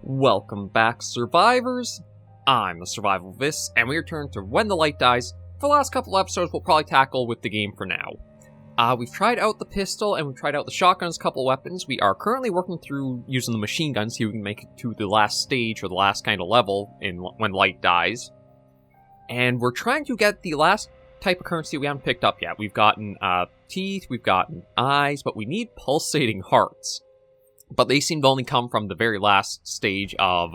Welcome back, survivors! I'm the Survivalist, and we return to When the Light Dies. For the last couple episodes, we'll probably tackle with the game for now. We've tried out the pistol, and we've tried out the shotguns, couple weapons. We are currently working through using the machine gun, so we can make it to the last stage, or the last kind of level, in When Light Dies. And we're trying to get the last type of currency we haven't picked up yet. We've gotten, teeth, we've gotten eyes, but we need pulsating hearts. But they seem to only come from the very last stage of,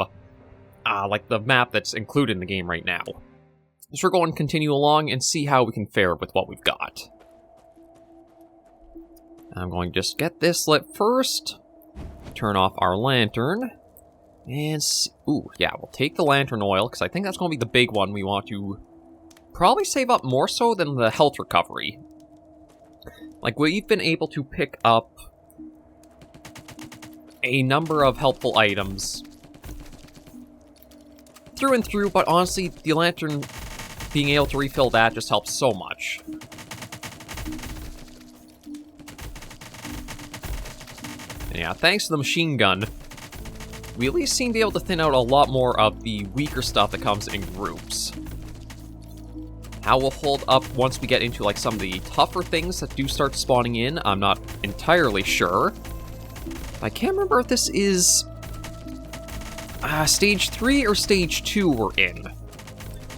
like, the map that's included in the game right now. So we're going to continue along and see how we can fare with what we've got. I'm going to just get this lit first. Turn off our lantern. And, ooh, yeah, we'll take the lantern oil, because I think that's going to be the big one we want to probably save up more so than the health recovery. Like, we've been able to pick up a number of helpful items through and through, but honestly, the lantern, being able to refill that just helps so much. And yeah, thanks to the machine gun, we at least seem to be able to thin out a lot more of the weaker stuff that comes in groups. How we'll hold up once we get into like some of the tougher things that do start spawning in, I'm not entirely sure. I can't remember if this is stage 3 or stage 2 we're in.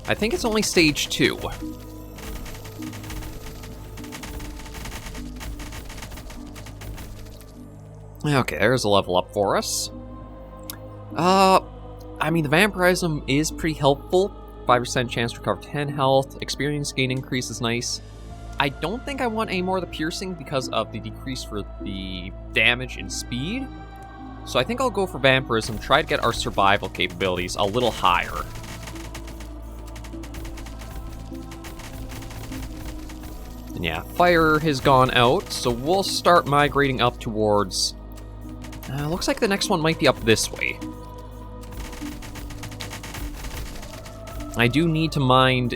I think it's only stage 2. Okay, there's a level up for us. I mean, the vampirism is pretty helpful. 5% chance to recover 10 health. Experience gain increase is nice. I don't think I want any more of the piercing because of the decrease for the damage and speed. So I think I'll go for vampirism, try to get our survival capabilities a little higher. And yeah, fire has gone out, so we'll start migrating up towards... looks like the next one might be up this way. I do need to mind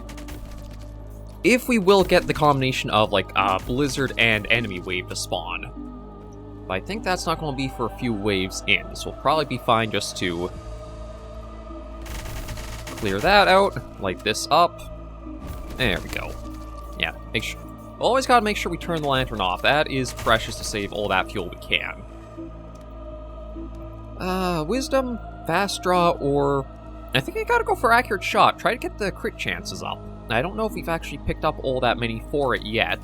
if we will get the combination of, like, blizzard and enemy wave to spawn. But I think that's not going to be for a few waves in, so we'll probably be fine just to clear that out, light this up. There we go. Yeah, make sure. Always gotta make sure we turn the lantern off. That is precious to save all that fuel we can. Wisdom, fast draw, or... I think I gotta go for accurate shot. Try to get the crit chances up. I don't know if we've actually picked up all that many for it yet.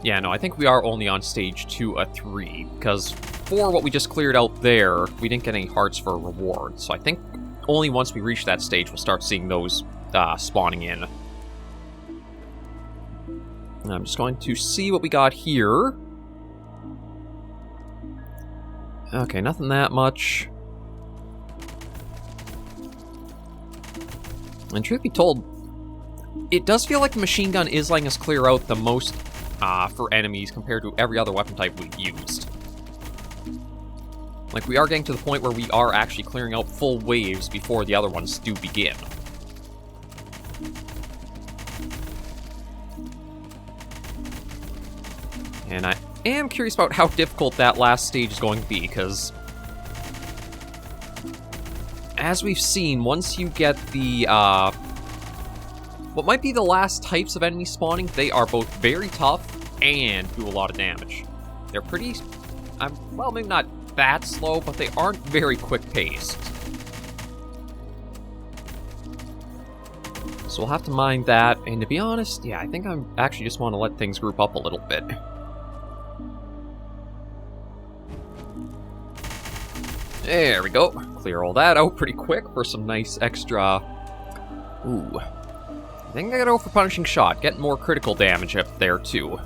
Yeah, no, I think we are only on stage 2 of 3, because for what we just cleared out there, we didn't get any hearts for a reward. So I think only once we reach that stage, we'll start seeing those spawning in. And I'm just going to see what we got here. Okay, nothing that much. And truth be told, it does feel like the machine gun is letting us clear out the most for enemies compared to every other weapon type we've used. Like, we are getting to the point where we are actually clearing out full waves before the other ones do begin. And I am curious about how difficult that last stage is going to be, because as we've seen, once you get the, what might be the last types of enemies spawning, they are both very tough and do a lot of damage. They're pretty, well, maybe not that slow, but they aren't very quick-paced. So we'll have to mind that, and to be honest, yeah, I think I actually just want to let things group up a little bit. There we go. Clear all that out pretty quick for some nice extra... Ooh. I think I gotta go for Punishing Shot. Get more critical damage up there, too.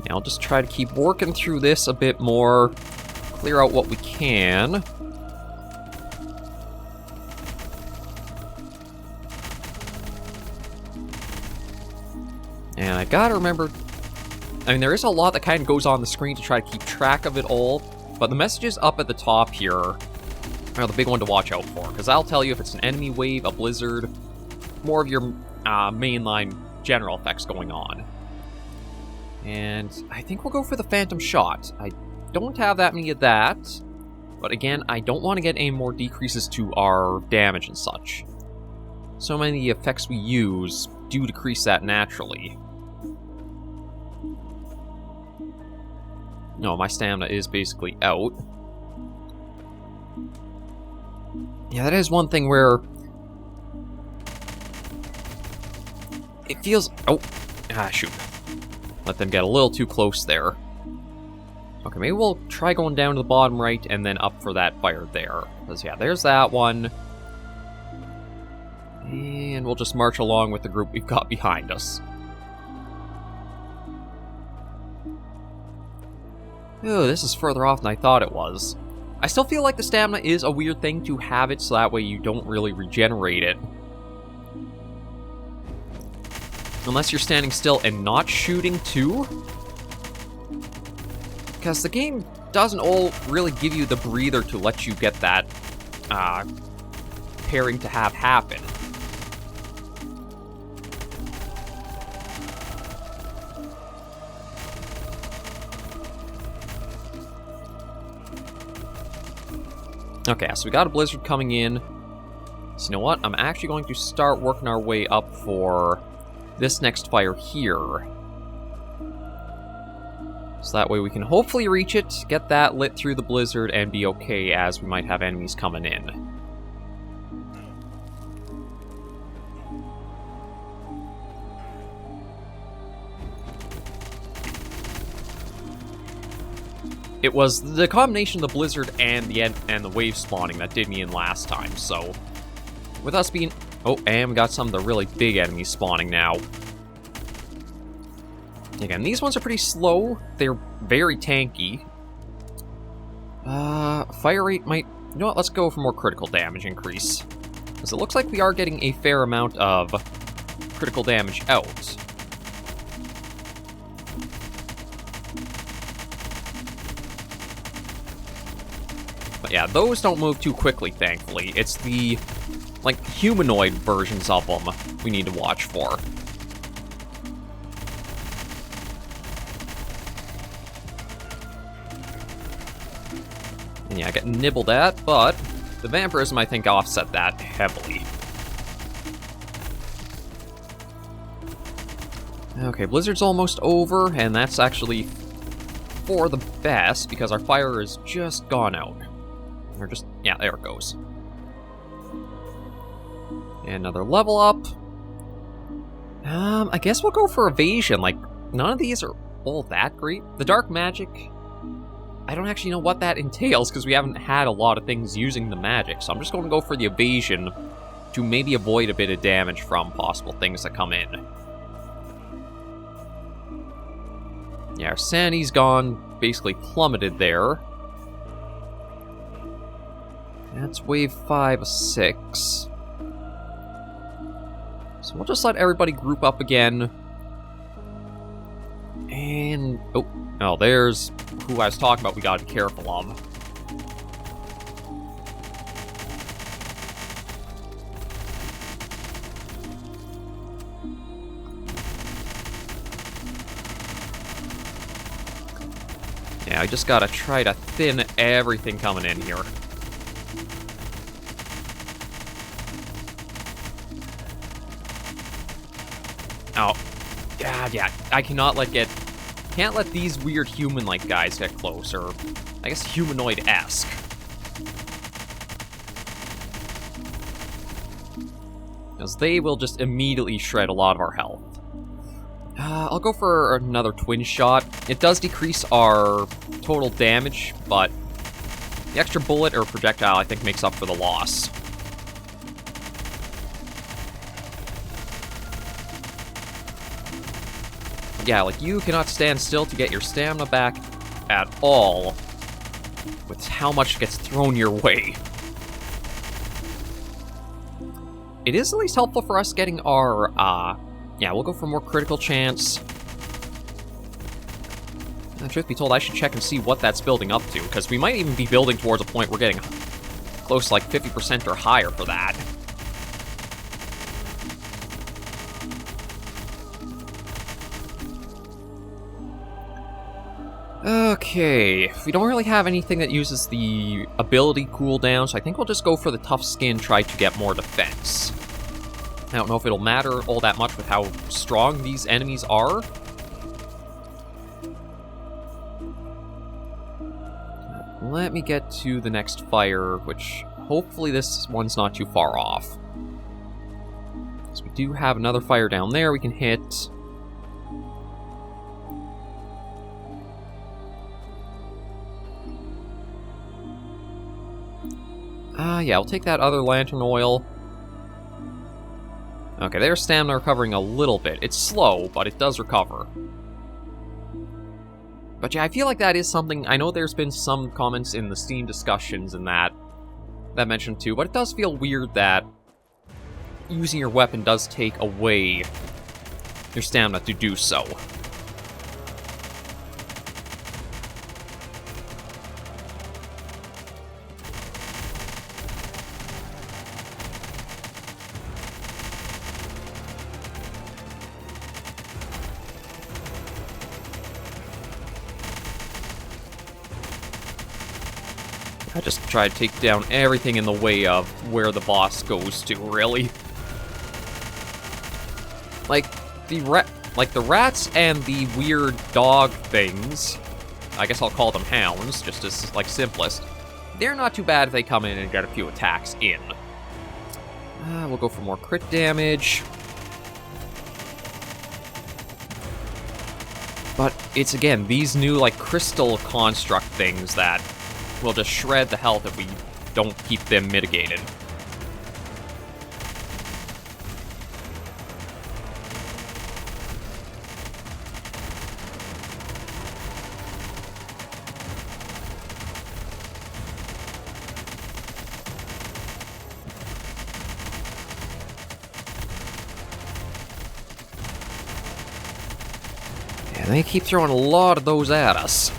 Now I'll just try to keep working through this a bit more. Clear out what we can. And I gotta remember... I mean, there is a lot that kind of goes on the screen to try to keep track of it all, but the messages up at the top here are the big one to watch out for, because I'll tell you if it's an enemy wave, a blizzard, more of your mainline general effects going on. And I think we'll go for the Phantom Shot. I don't have that many of that, but again, I don't want to get any more decreases to our damage and such. So many of the effects we use do decrease that naturally. No, my stamina is basically out. Yeah, that is one thing where it feels... Oh, shoot. Let them get a little too close there. Okay, maybe we'll try going down to the bottom right and then up for that fire there. Because, yeah, there's that one. And we'll just march along with the group we've got behind us. Ooh, this is further off than I thought it was. I still feel like the stamina is a weird thing to have it, so that way you don't really regenerate it. Unless you're standing still and not shooting too. Because the game doesn't all really give you the breather to let you get that pairing to have happen. Okay, so we got a blizzard coming in. So you know what? I'm actually going to start working our way up for this next fire here. So that way we can hopefully reach it, get that lit through the blizzard, and be okay as we might have enemies coming in. It was the combination of the blizzard and the wave spawning that did me in last time, so with us being... Oh, and we got some of the really big enemies spawning now. Again, these ones are pretty slow. They're very tanky. Fire rate might... You know what, let's go for more critical damage increase. Because it looks like we are getting a fair amount of critical damage out. But yeah, those don't move too quickly, thankfully. It's the, like, humanoid versions of them we need to watch for. And yeah, I get nibbled at, but the vampirism, I think, offset that heavily. Okay, blizzard's almost over, and that's actually for the best, because our fire is just gone out. Or just, yeah, there it goes. And another level up. I guess we'll go for evasion. Like, none of these are all that great. The dark magic, I don't actually know what that entails, because we haven't had a lot of things using the magic. So I'm just going to go for the evasion to maybe avoid a bit of damage from possible things that come in. Yeah, our sanity's gone, basically plummeted there. That's wave 5 of 6. So we'll just let everybody group up again. And... Oh, there's who I was talking about we gotta be careful of. Yeah, I just gotta try to thin everything coming in here. Oh, yeah, I cannot can't let these weird human-like guys get close, or I guess humanoid-esque. Because they will just immediately shred a lot of our health. I'll go for another twin shot. It does decrease our total damage, but the extra bullet or projectile, I think, makes up for the loss. Yeah, like, you cannot stand still to get your stamina back at all with how much gets thrown your way. It is at least helpful for us getting our, yeah, we'll go for more critical chance. And truth be told, I should check and see what that's building up to, because we might even be building towards a point we're getting close to like 50% or higher for that. Okay, we don't really have anything that uses the ability cooldown, so I think we'll just go for the tough skin, try to get more defense. I don't know if it'll matter all that much with how strong these enemies are. Let me get to the next fire, which hopefully this one's not too far off. So we do have another fire down there we can hit. Yeah, I'll take that other lantern oil. Okay, there's stamina recovering a little bit. It's slow, but it does recover. But yeah, I feel like that is something... I know there's been some comments in the Steam discussions and that mentioned too, but it does feel weird that using your weapon does take away your stamina to do so. I just try to take down everything in the way of where the boss goes to, really. Like the rats and the weird dog things, I guess I'll call them hounds, just as, like, simplest. They're not too bad if they come in and get a few attacks in. We'll go for more crit damage. But it's, again, these new, like, crystal construct things that will just shred the health if we don't keep them mitigated. Yeah, they keep throwing a lot of those at us.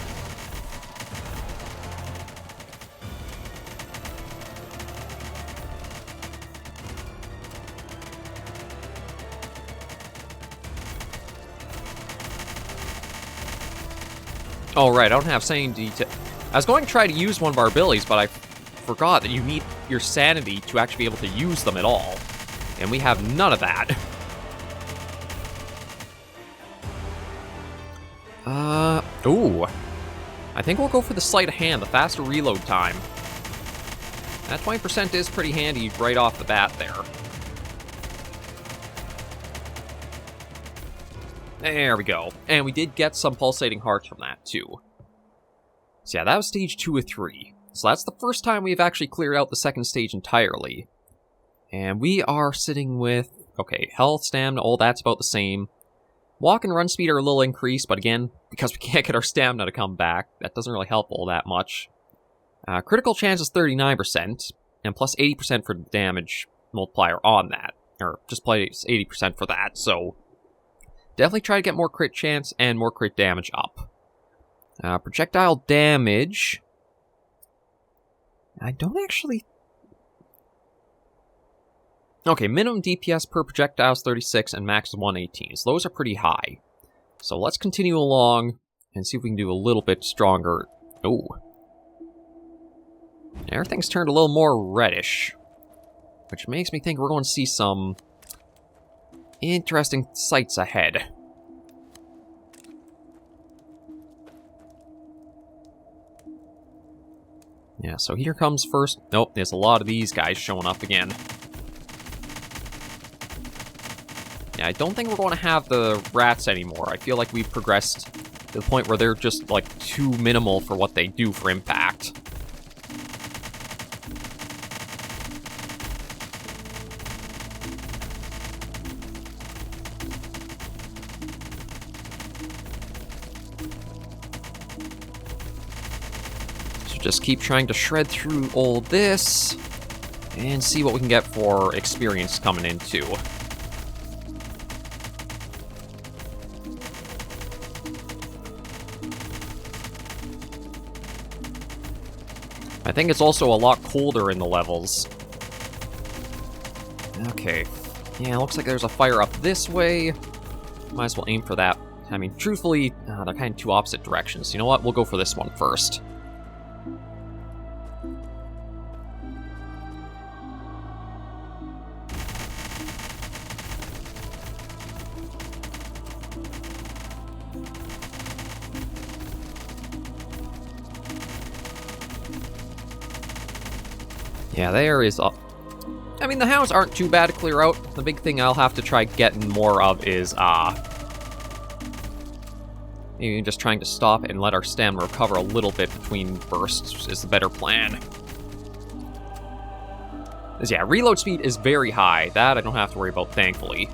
Oh, right, I don't have sanity to... I was going to try to use one of our abilities, but I forgot that you need your sanity to actually be able to use them at all. And we have none of that. Ooh. I think we'll go for the sleight of hand, the faster reload time. That 20% is pretty handy right off the bat there. There we go. And we did get some pulsating hearts from that, too. So yeah, that was stage 2 of 3. So that's the first time we've actually cleared out the second stage entirely. And we are sitting with... Okay, health, stamina, all that's about the same. Walk and run speed are a little increased, but again, because we can't get our stamina to come back, that doesn't really help all that much. Critical chance is 39%, and plus 80% for the damage multiplier on that. Or just place 80% for that, so... Definitely try to get more crit chance and more crit damage up. Projectile damage... I don't actually... Okay, minimum DPS per projectile is 36 and max is 118, so those are pretty high. So let's continue along and see if we can do a little bit stronger. Ooh. Everything's turned a little more reddish, which makes me think we're going to see some interesting sights ahead. Yeah, so here comes first... Nope, there's a lot of these guys showing up again. Yeah, I don't think we're going to have the rats anymore. I feel like we've progressed to the point where they're just, like, too minimal for what they do for impact. So just keep trying to shred through all this and see what we can get for experience coming in, too. I think it's also a lot colder in the levels. Okay. Yeah, looks like there's a fire up this way. Might as well aim for that I mean, truthfully, they're kind of two opposite directions. You know what? We'll go for this one first. Yeah, there is a... I mean, the hounds aren't too bad to clear out. The big thing I'll have to try getting more of is, maybe just trying to stop and let our stamina recover a little bit between bursts is the better plan. Because, yeah, reload speed is very high. That I don't have to worry about, thankfully.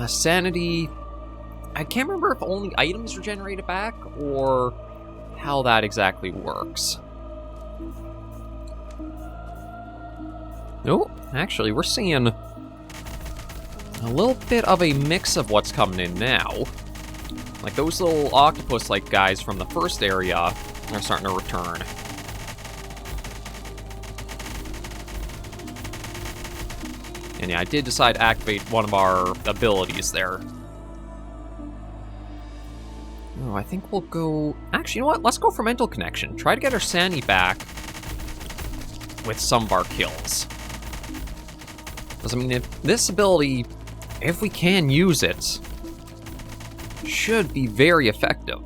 Sanity... I can't remember if only items regenerate it back, or how that exactly works. Oh, actually, we're seeing a little bit of a mix of what's coming in now. Like, those little octopus-like guys from the first area are starting to return. And yeah, I did decide to activate one of our abilities there. Oh, I think we'll go... Actually, you know what? Let's go for Mental Connection. Try to get our sanity back with some of our kills. Because, I mean, if this ability, if we can use it, should be very effective.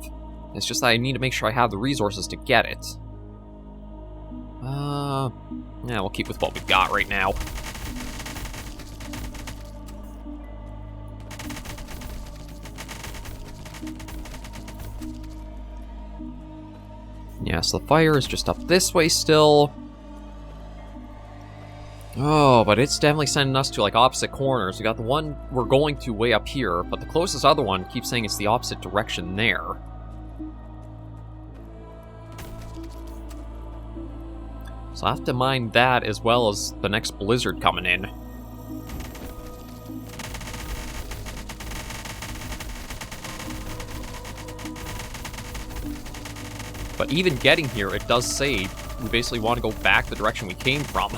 It's just that I need to make sure I have the resources to get it. Yeah, we'll keep with what we've got right now. Yeah, so the fire is just up this way still. Oh, but it's definitely sending us to, like, opposite corners. We got the one we're going to way up here, but the closest other one keeps saying it's the opposite direction there. So I have to mind that as well as the next blizzard coming in. But even getting here, it does say we basically want to go back the direction we came from.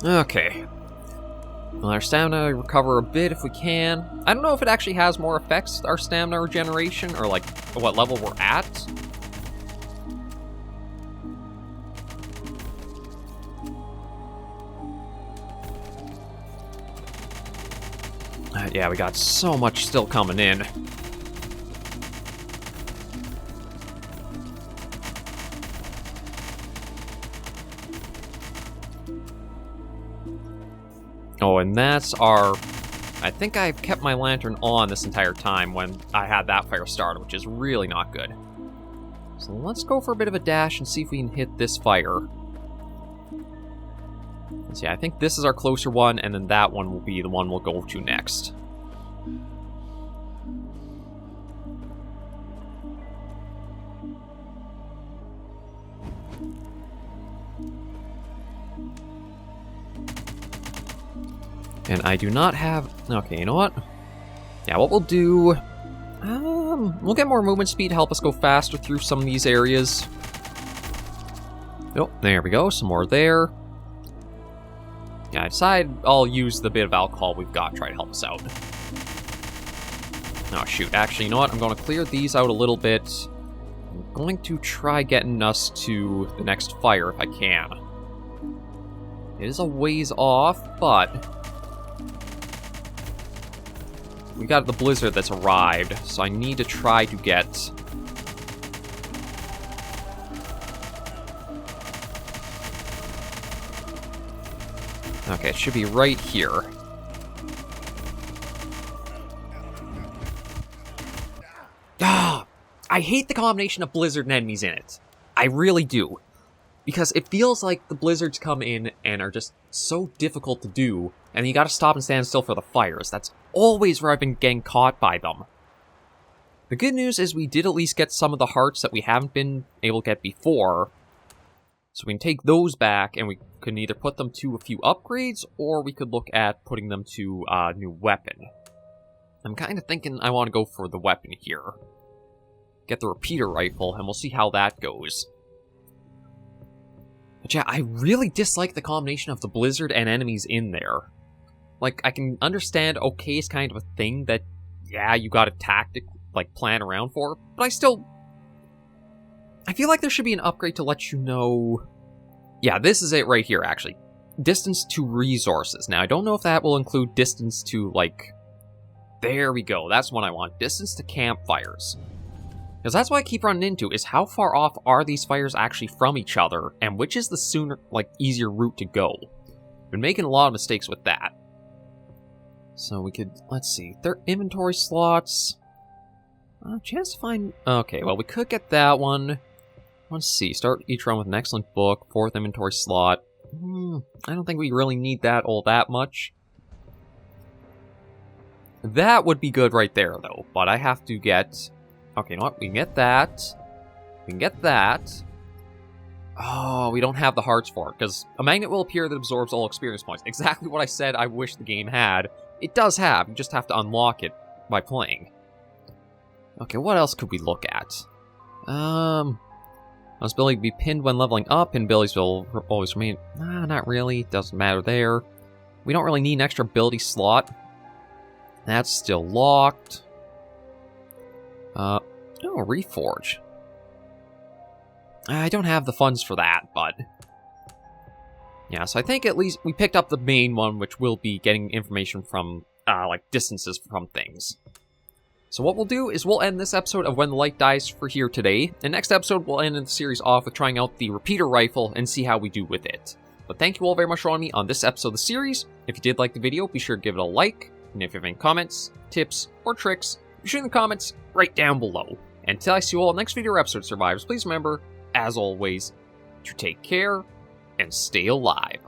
Okay. Well, our stamina recover a bit if we can. I don't know if it actually has more effects, our stamina regeneration, or like what level we're at. Yeah, we got so much still coming in. Oh, and that's our... I think I've kept my lantern on this entire time when I had that fire started, which is really not good. So let's go for a bit of a dash and see if we can hit this fire. Let's see, I think this is our closer one, and then that one will be the one we'll go to next. And I do not have... Okay, you know what? Yeah, what we'll do... we'll get more movement speed to help us go faster through some of these areas. Oh, there we go. Some more there. Yeah, I decided I'll use the bit of alcohol we've got to try to help us out. Oh, shoot. Actually, you know what? I'm going to clear these out a little bit. I'm going to try getting us to the next fire if I can. It is a ways off, but... we got the blizzard that's arrived, so I need to try to get... Okay, it should be right here. Ah! I hate the combination of blizzard and enemies in it. I really do. Because it feels like the blizzards come in and are just so difficult to do, and you gotta stop and stand still for the fires. That's always where I've been getting caught by them. The good news is we did at least get some of the hearts that we haven't been able to get before. So we can take those back, and we can either put them to a few upgrades, or we could look at putting them to a new weapon. I'm kind of thinking I want to go for the weapon here. Get the repeater rifle, and we'll see how that goes. But yeah, I really dislike the combination of the blizzard and enemies in there. Like, I can understand, okay, it's kind of a thing that, yeah, you got a tactic, like, plan around for, but I feel like there should be an upgrade to let you know... Yeah, this is it right here, actually. Distance to resources. Now, I don't know if that will include distance to, like... There we go, that's what I want. Distance to campfires. Because that's what I keep running into, is how far off are these fires actually from each other, and which is the sooner, like, easier route to go. Been making a lot of mistakes with that. So we could, let's see, their inventory slots. Chance to find, okay, well, we could get that one. Let's see, start each run with an excellent book, 4th inventory slot. I don't think we really need that all that much. That would be good right there, though, but I have to get... Okay, you know what? We can get that. We can get that. Oh, we don't have the hearts for it, because a magnet will appear that absorbs all experience points. Exactly what I said I wish the game had. It does have, you just have to unlock it by playing. Okay, what else could we look at? This ability to be pinned when leveling up, and abilities will always remain... not really, doesn't matter there. We don't really need an extra ability slot. That's still locked. Oh, Reforge. I don't have the funds for that, but... Yeah, so I think at least we picked up the main one, which will be getting information from, like, distances from things. So what we'll do is we'll end this episode of When the Light Dies for here today, and next episode we'll end the series off with trying out the repeater rifle and see how we do with it. But thank you all very much for joining me on this episode of the series. If you did like the video, be sure to give it a like, and if you have any comments, tips, or tricks, be sure in the comments right down below. And until I see you all next video or episode, survivors, please remember, as always, to take care and stay alive.